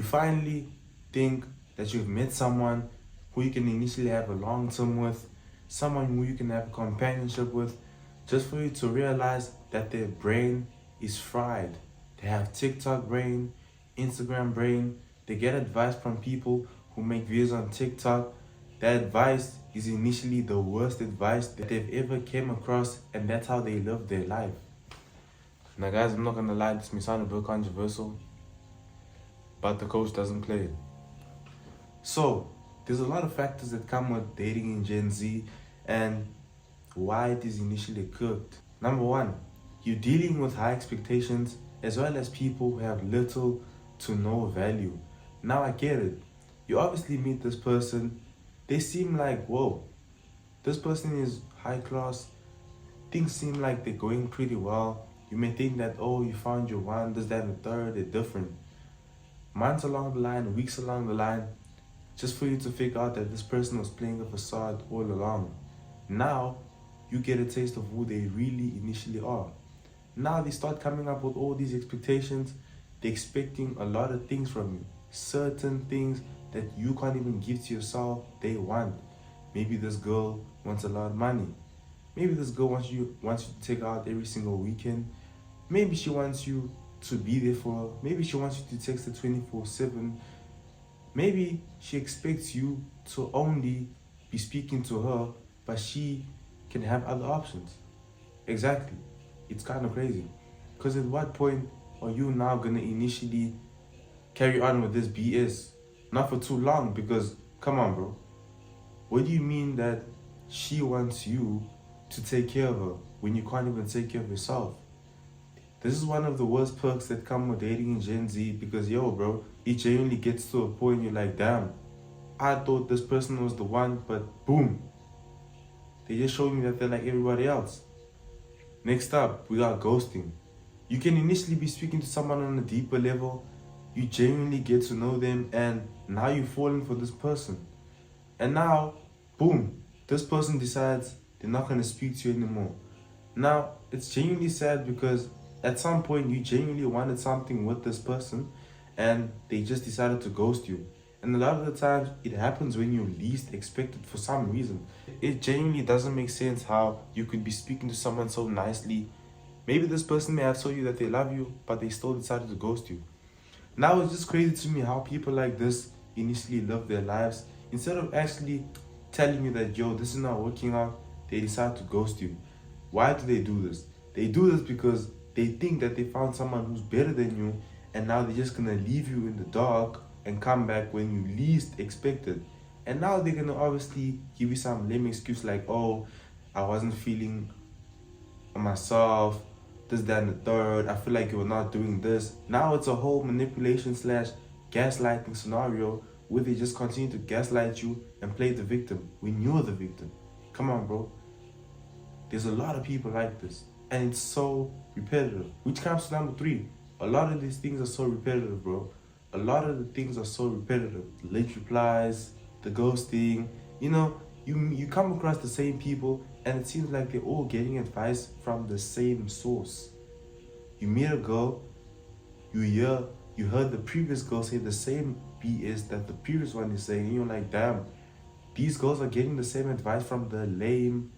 You finally think that you've met someone who you can initially have a long term with, someone who you can have a companionship with, just for you to realize that their brain is fried. They have TikTok brain, Instagram brain, they get advice from people who make videos on TikTok. That advice is initially the worst advice that they've ever came across, and that's how they live their life. Now guys, I'm not gonna lie, this may sound a bit controversial, but the coach doesn't play it. So, there's a lot of factors that come with dating in Gen Z and why it is initially cooked. Number one, you're dealing with high expectations as well as people who have little to no value. Now I get it. You obviously meet this person, they seem like, whoa, this person is high class, things seem like they're going pretty well. You may think that, oh, you found your one, this, that, and the third, they're different. Months along the line, weeks along the line, just for you to figure out that this person was playing a facade all along. Now, you get a taste of who they really initially are. Now they start coming up with all these expectations. They're expecting a lot of things from you. Certain things that you can't even give to yourself, they want. Maybe this girl wants a lot of money. Maybe this girl wants you to take her out every single weekend. Maybe she wants you to be there for her. Maybe she wants you to text her 24/7. Maybe she expects you to only be speaking to her, but she can have other options. Exactly. It's kind of crazy. Because at what point are you now going to initially carry on with this BS? Not for too long, because come on, bro. What do you mean that she wants you to take care of her when you can't even take care of yourself? This is one of the worst perks that come with dating in Gen Z, because yo, bro, it genuinely gets to a point you're like, damn, I thought this person was the one, but boom, they just showed me that they're like everybody else. Next up, we got ghosting. You can initially be speaking to someone on a deeper level, you genuinely get to know them, and now you're falling for this person. And now, boom, this person decides they're not going to speak to you anymore. Now, it's genuinely sad because at some point you genuinely wanted something with this person and they just decided to ghost you. And a lot of the times it happens when you least expect it for some reason. It genuinely doesn't make sense how you could be speaking to someone so nicely. Maybe this person may have told you that they love you, but they still decided to ghost you. Now it's just crazy to me how people like this initially live their lives. Instead of actually telling you that, yo, this is not working out, they decide to ghost you. Why do they do this? They do this because they think that they found someone who's better than you, and now they're just gonna leave you in the dark and come back when you least expect it. And now they're gonna obviously give you some lame excuse like, oh, I wasn't feeling myself, this, that, and the third, I feel like you're not doing this. Now it's a whole manipulation / gaslighting scenario where they just continue to gaslight you and play the victim when you're the victim. Come on, bro. There's a lot of people like this, and it's so repetitive. Which comes to number 3. A lot of these things are so repetitive, bro. A lot of the things are so repetitive. The late replies, the ghosting. You know, you come across the same people, and it seems like they're all getting advice from the same source. You meet a girl, you heard the previous girl say the same BS that the previous one is saying, and you're like, damn, these girls are getting the same advice from the lame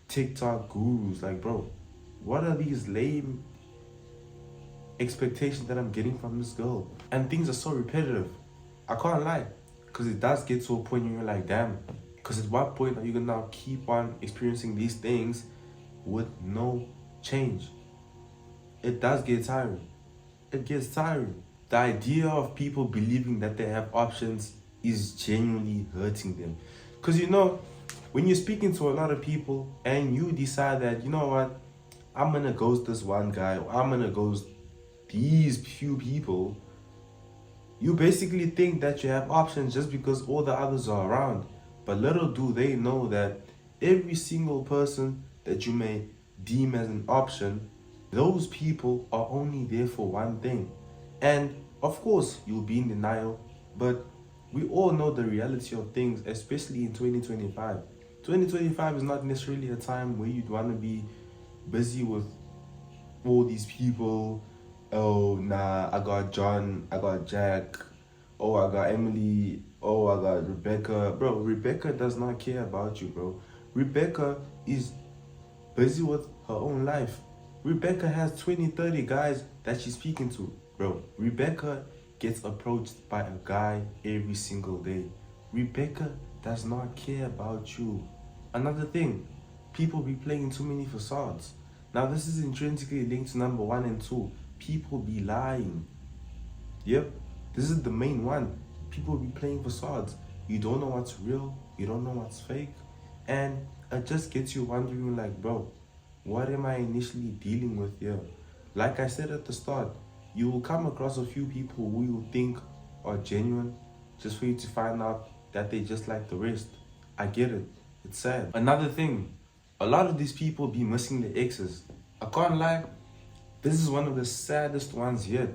TikTok gurus. Like, bro, what are these lame expectations that I'm getting from this girl? And things are so repetitive. I can't lie, because it does get to a point where you're like, damn, because at what point are you gonna now keep on experiencing these things with no change? It does get tiring. It gets tiring. The idea of people believing that they have options is genuinely hurting them. Because you know, when you're speaking to a lot of people and you decide that, you know what, I'm gonna ghost this one guy, or I'm gonna ghost these few people, you basically think that you have options just because all the others are around. But little do they know that every single person that you may deem as an option, those people are only there for one thing. And of course, you'll be in denial, but we all know the reality of things, especially in 2025. 2025 is not necessarily a time where you'd want to be busy with all these people. Oh, nah, I got John, I got Jack, Oh, I got Emily. Oh, I got Rebecca. Bro, Rebecca does not care about you, bro. Rebecca is busy with her own life. Rebecca has 20, 30 guys that she's speaking to. Bro, Rebecca gets approached by a guy every single day. Rebecca does not care about you. Another thing, people be playing too many facades. Now, this is intrinsically linked to number one and two. People be lying. Yep, this is the main one. People be playing facades. You don't know what's real, you don't know what's fake, and it just gets you wondering, like, bro, what am I initially dealing with here? Like I said at the start, you will come across a few people who you think are genuine just for you to find out that they just like the rest. I get it. It's sad. Another thing, a lot of these people be missing their exes. I can't lie, this is one of the saddest ones yet.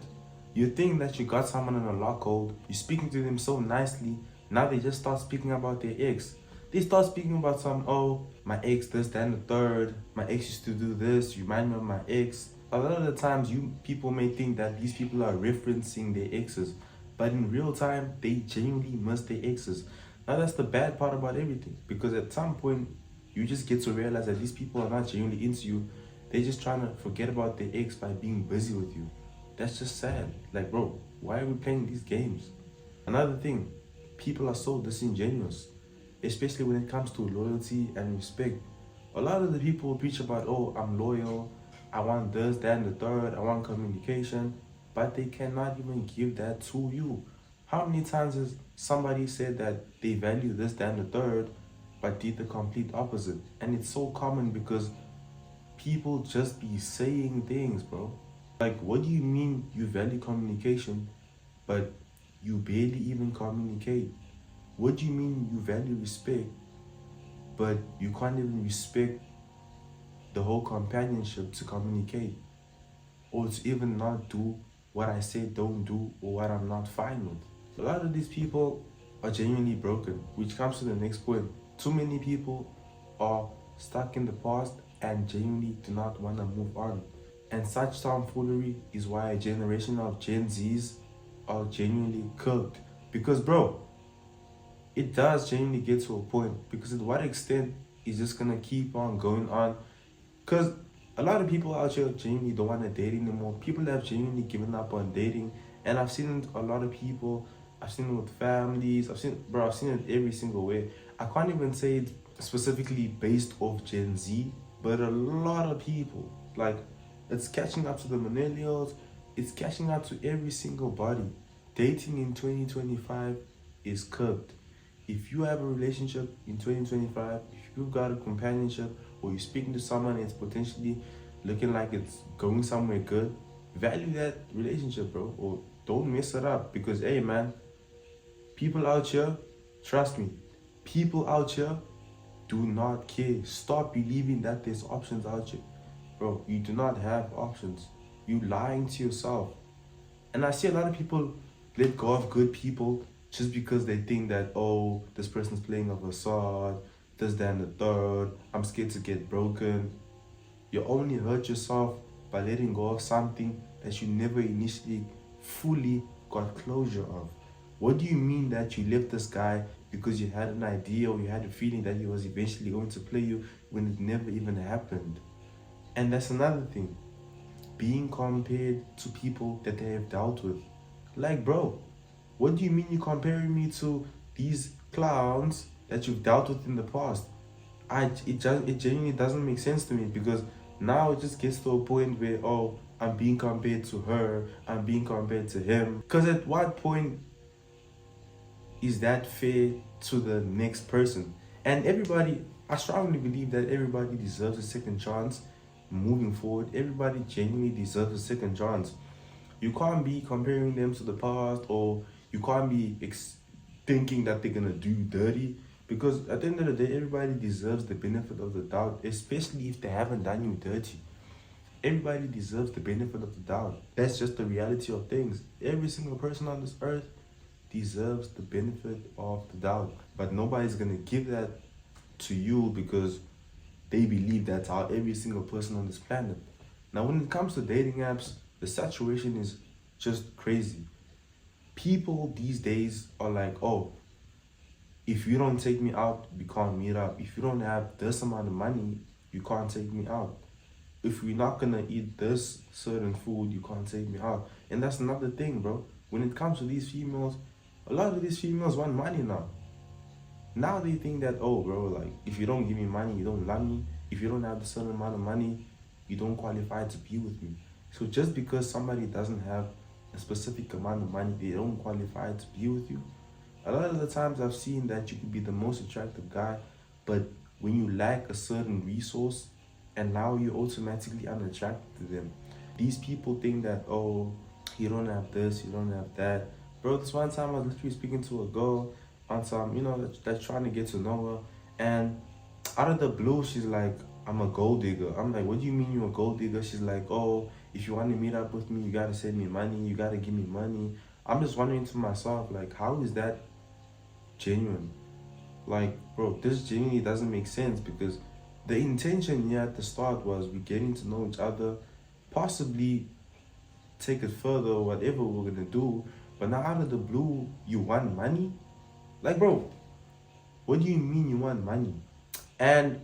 You think that you got someone in a lockhold, you're speaking to them so nicely, now they just start speaking about their ex. They start speaking about oh, my ex this, that, and the third, my ex used to do this, you remind me of my ex. A lot of the times, people may think that these people are referencing their exes, but in real time, they genuinely miss their exes. Now that's the bad part about everything, because at some point, you just get to realize that these people are not genuinely into you. They're just trying to forget about their ex by being busy with you. That's just sad. Like, bro, why are we playing these games? Another thing, people are so disingenuous, especially when it comes to loyalty and respect. A lot of the people preach about, oh, I'm loyal, I want this, that, and the third, I want communication, but they cannot even give that to you. How many times has somebody said that they value this, that, and the third, but did the complete opposite? And it's so common because people just be saying things, bro. Like, what do you mean you value communication, but you barely even communicate? What do you mean you value respect, but you can't even respect the whole companionship to communicate? Or to even not do what I say don't do, or what I'm not fine with? A lot of these people are genuinely broken, which comes to the next point. Too many people are stuck in the past and genuinely do not want to move on. And such tomfoolery is why a generation of Gen Zs are genuinely cooked. Because, bro, it does genuinely get to a point. Because at what extent is this going to keep on going on? Because a lot of people out here genuinely don't want to date anymore. People have genuinely given up on dating. And I've seen a lot of people, I've seen it with families, I've seen it every single way. I can't even say it specifically based off Gen Z, but a lot of people, like, it's catching up to the millennials, it's catching up to every single body. Dating in 2025 is cooked. If you have a relationship in 2025, if you've got a companionship, or you're speaking to someone and it's potentially looking like it's going somewhere good, value that relationship, bro, or don't mess it up. Because, hey, man, people out here, trust me, people out here do not care. Stop believing that there's options out here. Bro, you do not have options. You lying to yourself. And I see a lot of people let go of good people just because they think that, oh, this person's playing a facade, this, that, and the third, I'm scared to get broken. You only hurt yourself by letting go of something that you never initially fully got closure of. What do you mean that you left this guy because you had an idea or you had a feeling that he was eventually going to play you when it never even happened? And that's another thing, being compared to people that they have dealt with. Like, bro, what do you mean you're comparing me to these clowns that you've dealt with in the past? It genuinely doesn't make sense to me, because now it just gets to a point where, oh, I'm being compared to her, I'm being compared to him. Because at what point is that fair to the next person? And everybody, I strongly believe that everybody deserves a second chance. Moving forward, everybody genuinely deserves a second chance. You can't be comparing them to the past, or you can't be thinking that they're gonna do dirty, because at the end of the day, everybody deserves the benefit of the doubt, especially if they haven't done you dirty. Everybody deserves the benefit of the doubt. That's just the reality of things. Every single person on this earth deserves the benefit of the doubt, but nobody's gonna give that to you because they believe that's how every single person on this planet. Now, when it comes to dating apps, the saturation is just crazy. People these days are like, oh, if you don't take me out, we can't meet up. If you don't have this amount of money, you can't take me out. If we're not gonna eat this certain food, you can't take me out. And that's another thing, bro. When it comes to these females, a lot of these females want money now. Now they think that, oh, bro, like, if you don't give me money, you don't love me. If you don't have a certain amount of money, you don't qualify to be with me. So just because somebody doesn't have a specific amount of money, they don't qualify to be with you. A lot of the times I've seen that you could be the most attractive guy, but when you lack a certain resource, and now you're automatically unattracted to them. These people think that, oh, you don't have this, you don't have that. Bro, this one time I was literally speaking to a girl on some, that's trying to get to know her, and out of the blue, she's like, I'm a gold digger. I'm like, what do you mean you're a gold digger? She's like, oh, if you want to meet up with me, you gotta send me money, you gotta give me money. I'm just wondering to myself, like, how is that genuine? Like, bro, this genuinely doesn't make sense, because the intention here at the start was we getting to know each other, possibly take it further or whatever we're gonna do. But now out of the blue, you want money? Like, bro, what do you mean you want money? And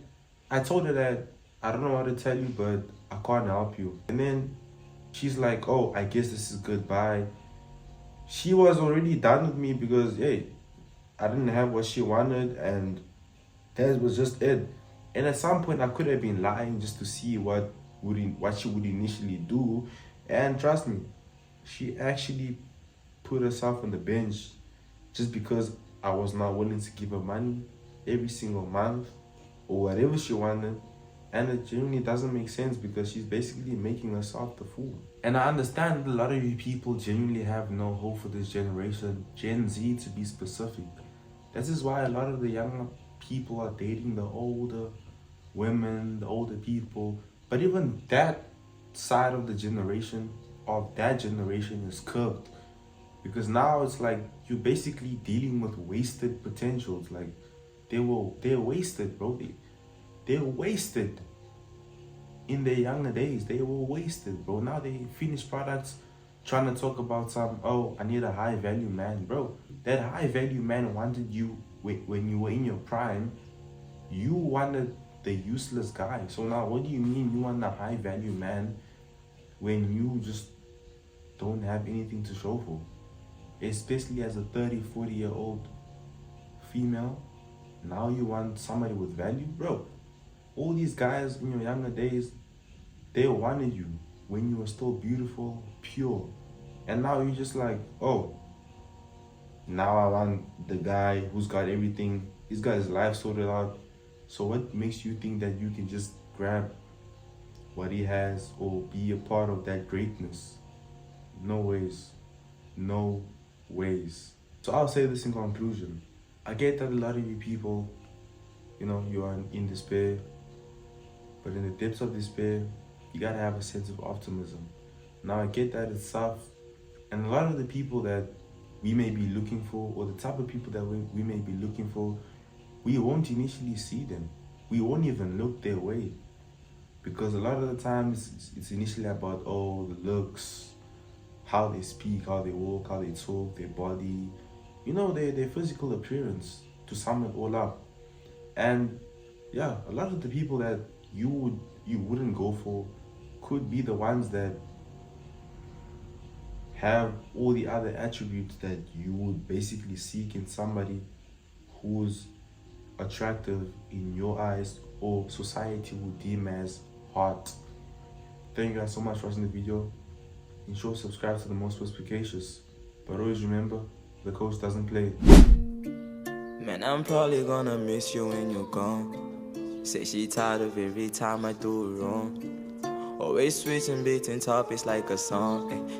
I told her that I don't know how to tell you, but I can't help you. And then she's like, oh, I guess this is goodbye. She was already done with me because, hey, I didn't have what she wanted, and that was just it. And at some point, I could have been lying just to see what she would initially do. And trust me, she actually put herself on the bench just because I was not willing to give her money every single month or whatever she wanted. And it genuinely doesn't make sense, because she's basically making herself the fool. And I understand that a lot of you people genuinely have no hope for this generation, Gen Z to be specific. This is why a lot of the younger people are dating the older women, the older people. But even that side of the generation, of that generation, is cooked. Because now it's like you're basically dealing with wasted potentials. Like, they're wasted, bro. They're wasted. In their younger days, they were wasted, bro. Now they finished products trying to talk about some, oh, I need a high value man. Bro, that high value man wanted you when you were in your prime. You wanted the useless guy. So now what do you mean you want a high value man when you just don't have anything to show for? Especially as a 30-40-year-old female, now you want somebody with value? Bro, all these guys in your younger days, they wanted you when you were still beautiful, pure. And now you're just like, oh, now I want the guy who's got everything. He's got his life sorted out. So what makes you think that you can just grab what he has or be a part of that greatness? No ways. No ways. So I'll say this in conclusion. I get that a lot of you people, you are in despair. But in the depths of despair, you gotta have a sense of optimism. Now I get that it's tough. And a lot of the people that we may be looking for, or the type of people that we may be looking for, we won't initially see them. We won't even look their way. Because a lot of the times it's initially about, oh, the looks, how they speak, how they walk, how they talk, their body, their physical appearance, to sum it all up. And yeah, a lot of the people that you wouldn't go for could be the ones that have all the other attributes that you would basically seek in somebody who's attractive in your eyes, or society would deem as hot. Thank you guys so much for watching the video. Ensure to subscribe to the most perspicacious. But always remember, the coach doesn't play. Man, I'm probably gonna miss you when you're gone. Say she tired of every time I do it wrong. Always switching between topics like a song.